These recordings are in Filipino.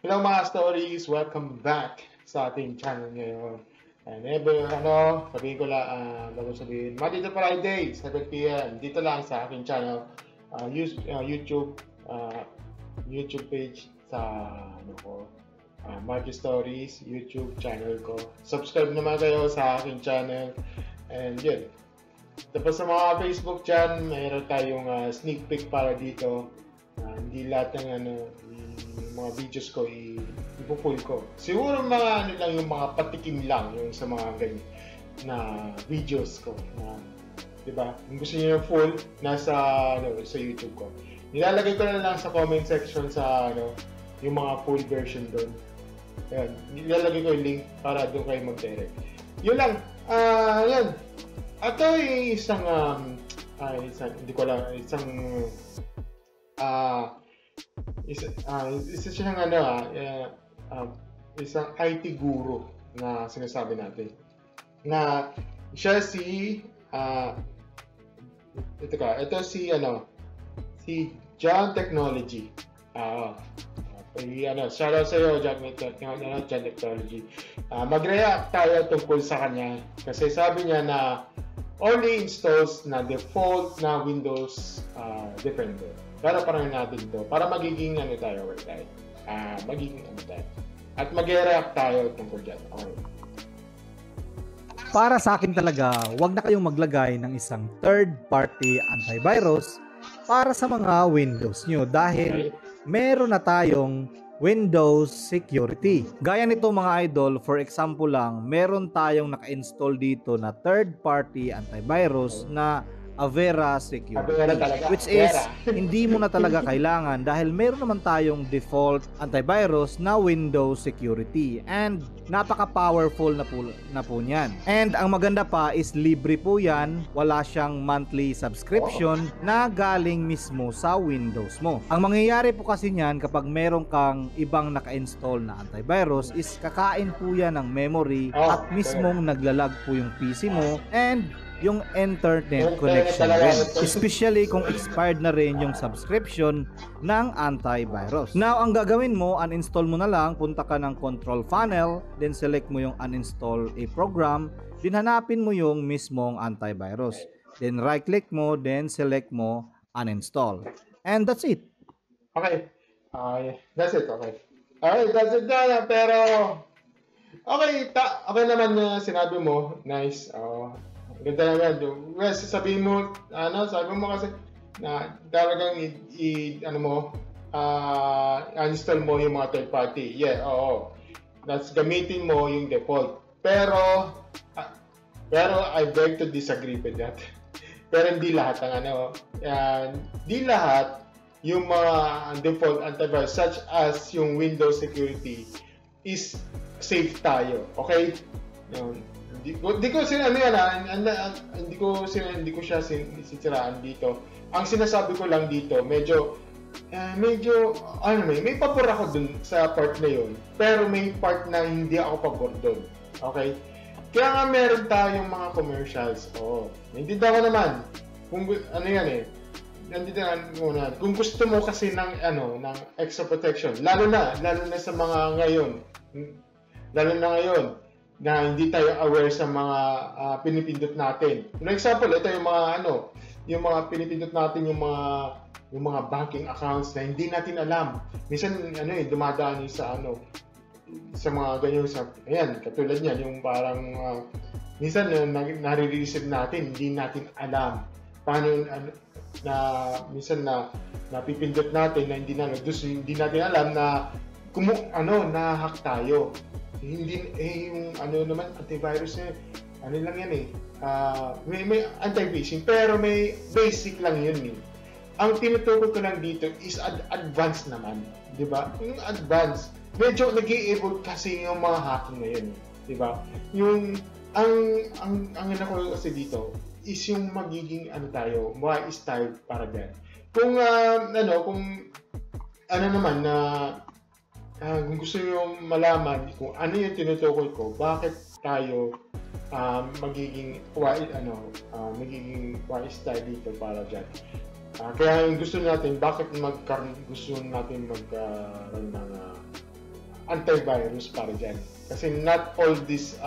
Hello mga stories! Welcome back sa ating channel ngayon. And sabihin ko lang, bago sabihin, Monday to Friday, 7 p.m. Dito lang sa aking channel, YouTube page sa Marty Stories, YouTube channel ko. Subscribe naman kayo sa aking channel. And yun. Tapos sa mga Facebook dyan, mayroon tayong sneak peek para dito. Hindi lahat ng mga videos ko ipupull ko. Siguro mga lang yung mga patikim lang yung sa mga ganyan na videos ko na, 'di ba? Kung gusto niyo yung full nasa sa YouTube ko. Nilalagay ko na lang sa comment section sa yung mga full version doon. Ayan, nilalagay ko yung link para doon kayo mag-direct. Yun lang. Yan. Ito ay isang isa siyang isang IT guru na sinasabi natin na siya si John Technology. Shout out sa iyo, John Technology. Mag-react tayo tungkol sa kanya kasi sabi niya na only installs na default na Windows Defender. Pero parang natin ito para magiging tayo. At mag-react tayo tungkol dyan. Okay. Para sa akin talaga, wag na kayong maglagay ng isang third-party antivirus para sa mga Windows nyo dahil meron na tayong Windows Security. Gaya nito mga idol, for example lang, meron tayong naka-install dito na third-party antivirus na Avera Security, which is hindi mo na talaga kailangan dahil meron naman tayong default antivirus na Windows Security and napaka-powerful na po niyan. And ang maganda pa is libre po yan, wala siyang monthly subscription na galing mismo sa Windows mo. Ang mangyayari po kasi niyan kapag meron kang ibang naka-install na antivirus is kakain po yan ng memory at mismong naglalag po yung PC mo and yung internet connection rin. Especially kung expired na rin yung subscription ng antivirus. Now, ang gagawin mo, uninstall mo na lang, punta ka ng control panel, then select mo yung uninstall a program, then hanapin mo yung mismong antivirus. Then right click mo, then select mo uninstall. And that's it. Okay. That's it. Okay. Alright, that's it na. Pero, okay naman na sinabi mo. Nice. Ganda naman. Well, sabi mo kasi na talagang uninstall mo yung mga third party. Yeah, oo. That's gamitin mo yung default. Pero I beg to disagree with that. Pero hindi lahat hindi lahat yung mga default antivirus such as yung Windows Security is safe tayo. Okay? Hindi ko siya sinisiraan dito. Ang sinasabi ko lang dito, medyo may pabor ako dun sa part na yun. Pero may part na hindi ako pabor dun. Okay? Kaya nga meron tayong mga commercials. Nandito ako naman. Kung kung gusto mo kasi ng extra protection, lalo na sa mga ngayon. Lalo na ngayon na hindi tayo aware sa mga pinipindot natin. For example, ito yung mga pinipindot natin yung mga banking accounts na hindi natin alam. Minsan dumadaan sa mga ganyan katulad niyan yung parang minsan nare-receive natin, hindi natin alam paano minsan napipindot natin na hindi natin alam na na-hack tayo. Hindi yung antivirus niya lang yan may anti-phishing pero may basic lang yun Ang tinutukoy ko lang dito is advanced naman, di ba? Yung advanced medyo nag-i-evolve kasi yung mga hacking ngayon, di ba? Yung ang ko kasi dito is yung magiging wise style para dyan. Kung kung gusto nyo malaman kung ano yung tinutukoy ko, bakit tayo magiging wise tayo dito para dyan. Kaya yung gusto natin, bakit gusto natin magkaroon ng antivirus para dyan. Kasi not all this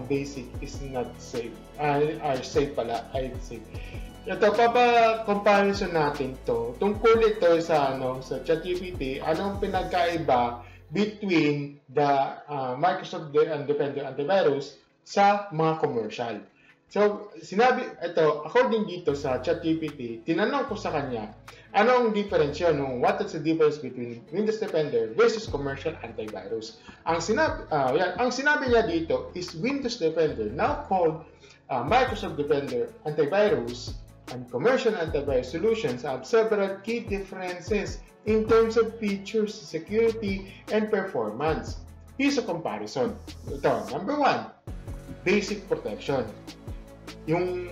basic is not safe. Are safe pala. Ay, safe. Ito, comparison natin to. Tungkol ito sa ChatGPT, anong pinagkaiba between the Microsoft Defender antivirus sa mga commercial. So, according dito sa ChatGPT, tinanong ko sa kanya, anong difference yun? What is the difference between Windows Defender versus commercial antivirus? Ang sinabi niya dito is Windows Defender, now called Microsoft Defender Antivirus, and commercial antivirus solutions have several key differences in terms of features, security, and performance. Here's a comparison. Ito, number 1, basic protection. Yung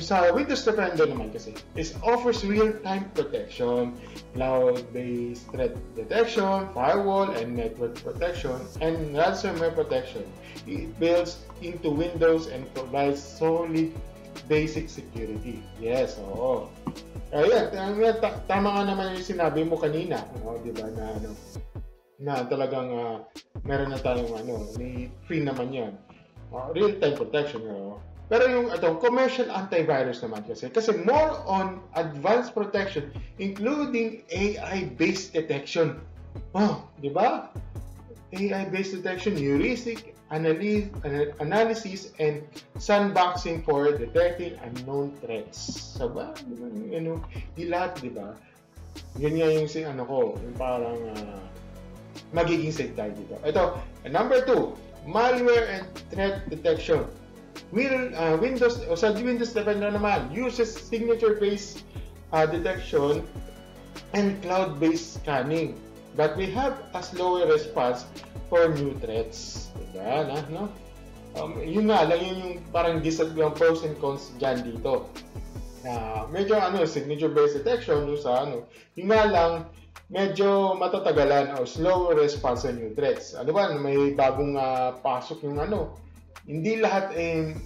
sa Windows Defender naman kasi offers real-time protection, cloud-based threat detection, firewall and network protection, and ransomware protection. It builds into Windows and provides solid basic security. Yes, oo. Ayan, tama nga naman yung sinabi mo kanina, di ba, na talagang meron na tayong may free naman yan. Real-time protection, Pero yung commercial antivirus naman kasi more on advanced protection including AI-based detection. Di ba? AI-based detection, heuristic analysis and sandboxing for detecting unknown threats. Saba, di lahat, di ba? Yun nga yung yung parang magiging safe tayo dito. Ito, number 2, malware and threat detection. Windows Defender naman uses signature-based detection and cloud-based scanning, but we have a slower response for new threats. Diba, yun nga lang, yun yung parang yung pros and cons dyan dito. Medyo signature-based detection yun nga lang, medyo matatagalan o slower response sa new threats. May bagong pasok yung hindi lahat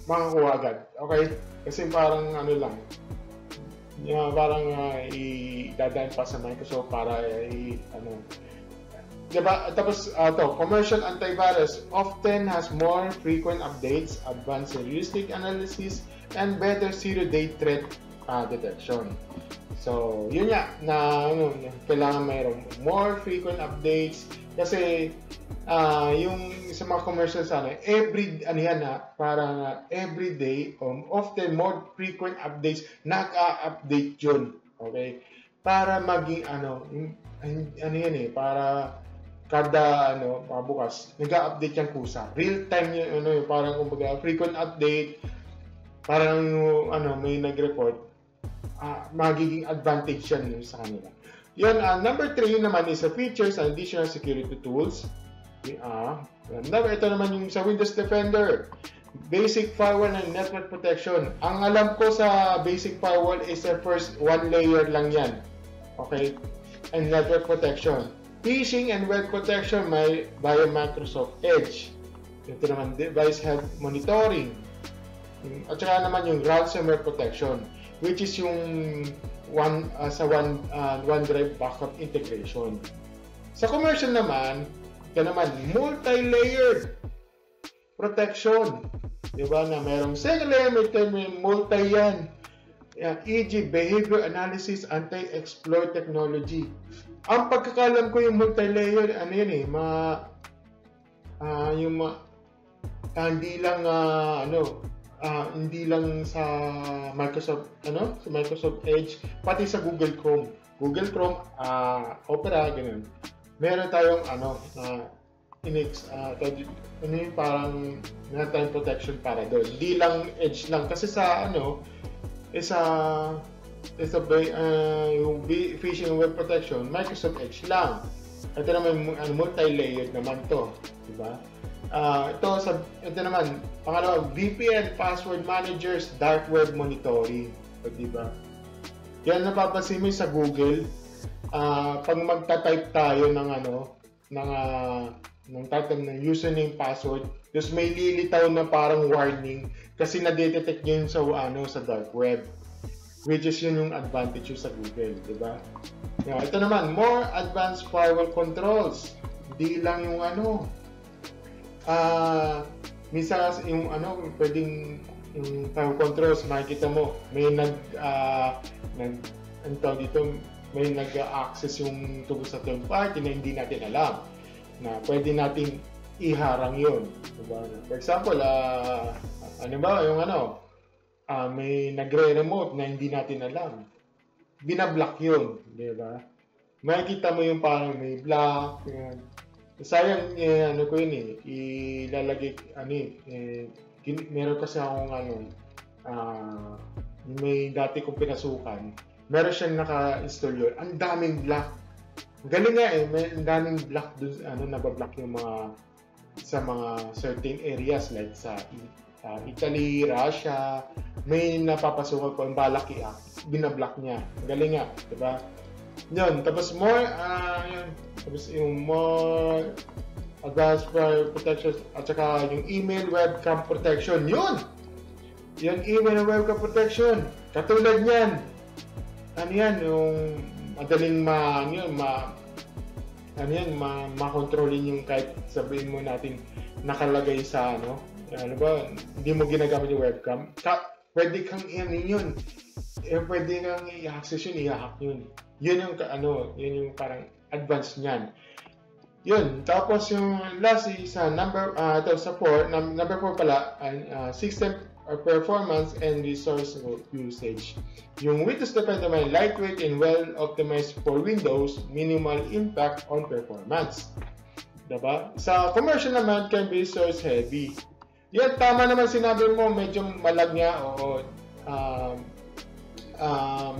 makakuha agad. Okay? Kasi parang lang. Parang idadaan pa sa Microsoft para diba? Tapos commercial antivirus often has more frequent updates, advanced heuristic analysis, and better zero-day threat detection. So, yun nga kailangan mayroong more frequent updates kasi yung sa mga commercial parang every day often more frequent updates, naka-update yun. Okay? Para maging para kada bukas nag-update yung kusa. Real time yun parang kumbaga frequent update, parang may nag-report, magiging advantage yan sa kanila. Yun, number 3 naman is features and additional security tools. Ito naman yung sa Windows Defender, basic firewall and network protection. Ang alam ko sa basic firewall is the first one layer lang yan. Okay? And network protection. Phishing and web protection by Microsoft Edge. Ito naman, device health monitoring. At saka naman yung ransomware protection, which is yung OneDrive backup integration. Sa commercial naman, multi-layered protection. Diba na merong single layer, may multi yan. E.g. behavior analysis, anti-exploit technology. Ang pagkakalam ko yung multi-layer, hindi lang sa Microsoft, sa Microsoft Edge, pati sa Google Chrome. Google Chrome, Opera, ganun. Meron tayong parang time protection para doon. Hindi lang Edge lang kasi sa yung phishing web protection, Microsoft Edge lang. Ito naman multi-layered naman to, di ba? Ito naman, pangalawa, VPN, password managers, dark web monitoring, di ba? Yan napapansin mo sa Google. Pag magta-type tayo ng username, password, tapos may lilitaw na parang warning kasi na-detect yun sa dark web, which is yun yung advantage sa Google, di ba? Ito naman, more advanced firewall controls. di lang yung minsan yung pwedeng yung time controls, makikita mo, may may nag-access yung tungkol sa third party na hindi natin alam, na pwede natin iharang yun. Diba? For example, may nagre-remote na hindi natin alam. Binablock yun. Diba? Makikita mo yung parang may block. Sayang, ilalagay, meron kasi akong may dati kong pinasukan. Meron siyang naka-install yun. Ang daming block. Galing nga may daming block dun, nabablock yung sa mga certain areas like sa Italy, Russia. May napapasukan ko ang balak binablock niya. Galing nga, diba? Yun, tapos tapos yung more advanced protection at saka yung email webcam protection. Yun, email webcam protection. Katulad niyan. Yung madaling makontrolin yung kahit sabihin mo natin nakalagay sa hindi mo ginagamit yung webcam. Pwede kang yun. Pwede kang i-access yun, i-hack yun. Yun yung parang advanced niyan. Yun. Tapos yung last is number 4 pala, system performance and resource usage. Yung Windows Defender may lightweight and well optimized for Windows, minimal impact on performance. Diba? Sa commercial naman can be resource heavy. Yan, tama naman sinabi mo, medyo malag niya o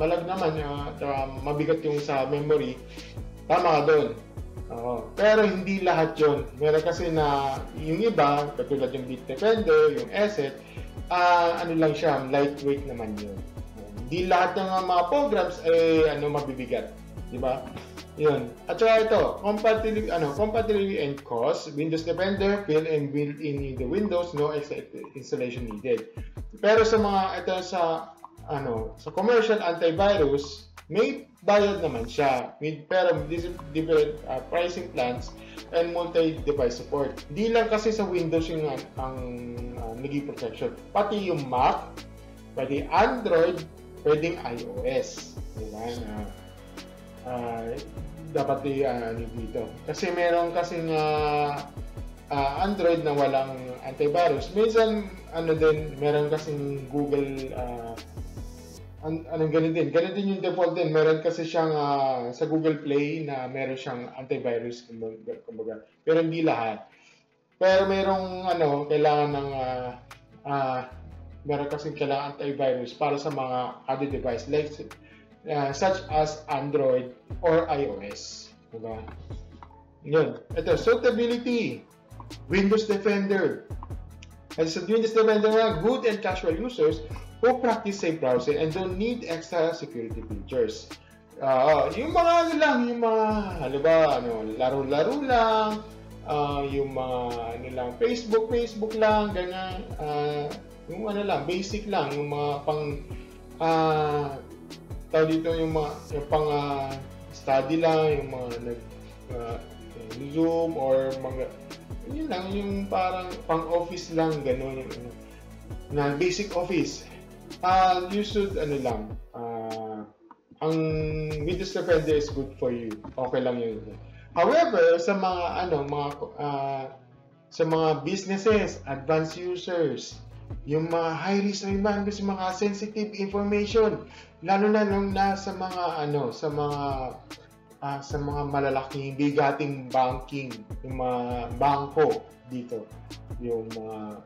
malag naman, mabigat yung sa memory. Tama ka doon. Pero hindi lahat yun. Meron kasi na yung iba, katulad yung Bitdefender, yung Asset, lang siya, lightweight naman yun. Hindi lahat ng mga programs ay mabibigat. Diba? Yun. At saka ito, compatibility and cost. Windows Defender, built and built-in in the Windows, no extra installation needed. Pero sa sa commercial antivirus, may bayad naman siya. Pero different pricing plans and multi-device support. Hindi lang kasi sa Windows yung ang naging protection. Pati yung Mac, pwede Android, pwedeng iOS. Diba? Dapat dito. Kasi meron kasing Android na walang antivirus. Minsan, meron kasing Google, ganun din. Ganun din yung default din. Meron kasi siyang sa Google Play na meron siyang antivirus, kumbaga. Pero hindi lahat. Pero merong kailangan ng meron kasing kailangan antivirus para sa mga other device like such as Android or iOS. Diba? Yun. Ito, suitability. Windows Defender. As sa Windows Defender nga, good and casual users who practice safe browsing and don't need extra security features. Yung mga laro-laro lang, yung mga Facebook lang, ganyan. Yung basic lang, yung mga dito yung pang study lang, yung mga Zoom or mga yun lang, yung parang pang office lang, gano'n na basic office. You should ang Windows Defender is good for you. Okay lang yun. However, sa mga sa mga businesses, advanced users, yung mga high risk na yung mga sensitive information, lalo na sa mga sa mga malalaking bigating banking, yung mga bangko dito, yung mga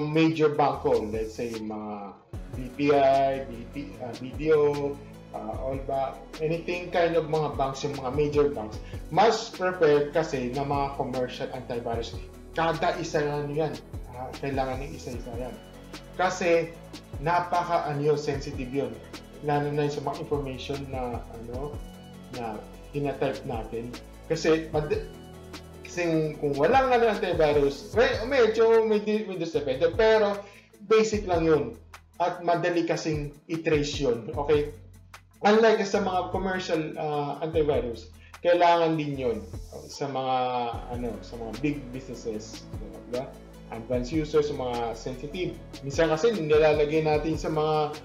major bangko, let's say yung mga BPI, BDO, anything kind of mga banks, yung mga major banks, must prepare kasi ng mga commercial antivirus. Kada isa yan, kailangan ng isa-isa yan. Kasi sensitive yun. Lalo na sa mga information na tina-type natin. Kasi kung walang antivirus, medyo may Windows Defender, pero basic lang yun. At madali kasing i-trace yun. Okay? Unlike sa mga commercial antivirus, kailangan din yun sa mga sa mga big businesses, diba? Advanced users, sa mga sensitive. Minsan kasi nilalagay natin sa mga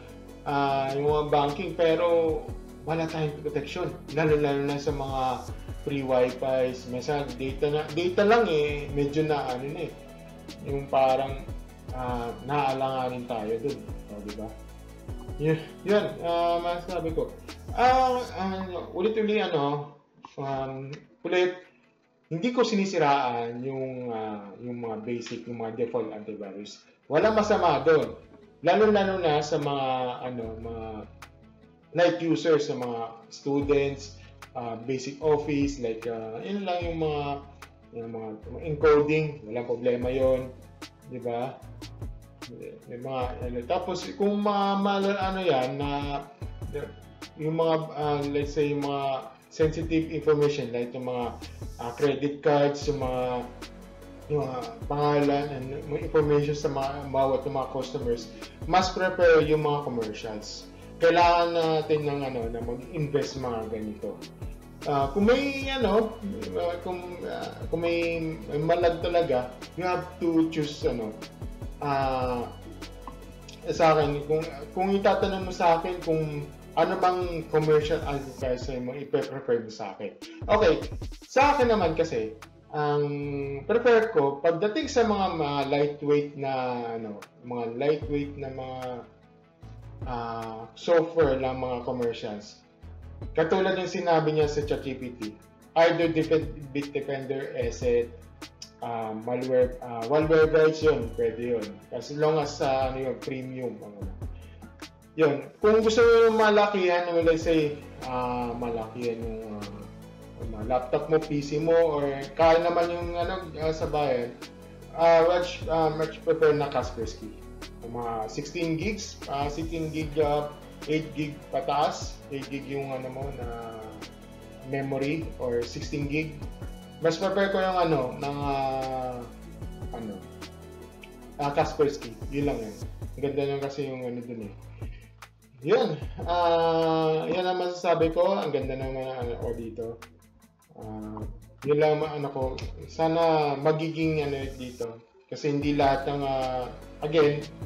yung mga banking pero wala tayong protection. Lalo na sa mga free wifi. Minsan data lang medyo na yung parang naaalanganin tayo dun. Diba? Yun, masasabi ko. Ulit-ulit hindi ko sinisiraan yung mga basic, yung mga default antivirus. Walang masama doon. Lalo-lalo na sa mga mga light users, sa mga students, basic office, like yun lang yung mga encoding, walang problema yon, di ba? May mga tapos kung yan na yung mga let's say yung mga sensitive information like yung mga credit cards, yung mga pangalan and information sa bawat mga customers, mas prepare yung mga commercials. Kailangan natin ng na mag-invest mga ganito. Kung may kung may malag talaga, you have to choose sa akin, kung itatanong mo sa akin kung ano bang commercial advertiser mo i-prefer mo sa akin. Okay, sa akin naman kasi, ang prefer ko, pagdating sa mga lightweight na software ng mga commercials, katulad ng sinabi niya sa ChatGPT, either Bitdefender, Asset, malware yun, pwede yun. As long as premium. Yun. Kung gusto mo malakihan, let's say, malakihan yung laptop mo, PC mo, or kaya naman yung sa bayan, much prefer na Kaspersky. Mga 16 gigs, 16 gig, 8 gig pataas, 8 gig yung na memory, or 16 gig. Mas prefer ko yung Kaspersky. Yun lang yun. Ganda nyo kasi yung dun Yun. Yan ang masasabi ko. Ang ganda naman dito. Yun lang ko. Sana magiging dito. Kasi hindi lahat ng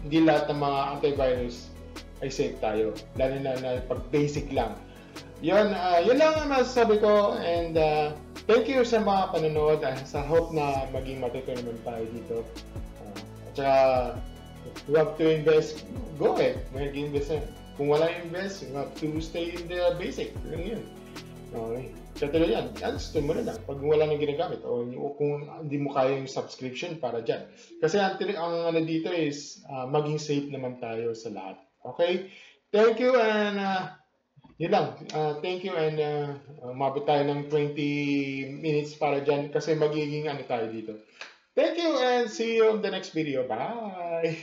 hindi lahat ng mga antivirus ay safe tayo. Lalo na pag basic lang. Yun lang ang masasabi ko. And thank you sa mga panonood. Sa hope na maging matutunan tayo dito. At saka you have to invest. Go ahead. Mag-invest na. Kung wala invest, you have to stay in the basic. Yun. Okay. Katuloy yan. Gusto mo na lang. Pag wala nang ginagamit o kung hindi mo kaya yung subscription para dyan. Kasi ang dito is maging safe naman tayo sa lahat. Okay? Thank you and yun lang. Thank you and umabot tayo ng 20 minutes para dyan kasi magiging tayo dito. Thank you and see you on the next video. Bye!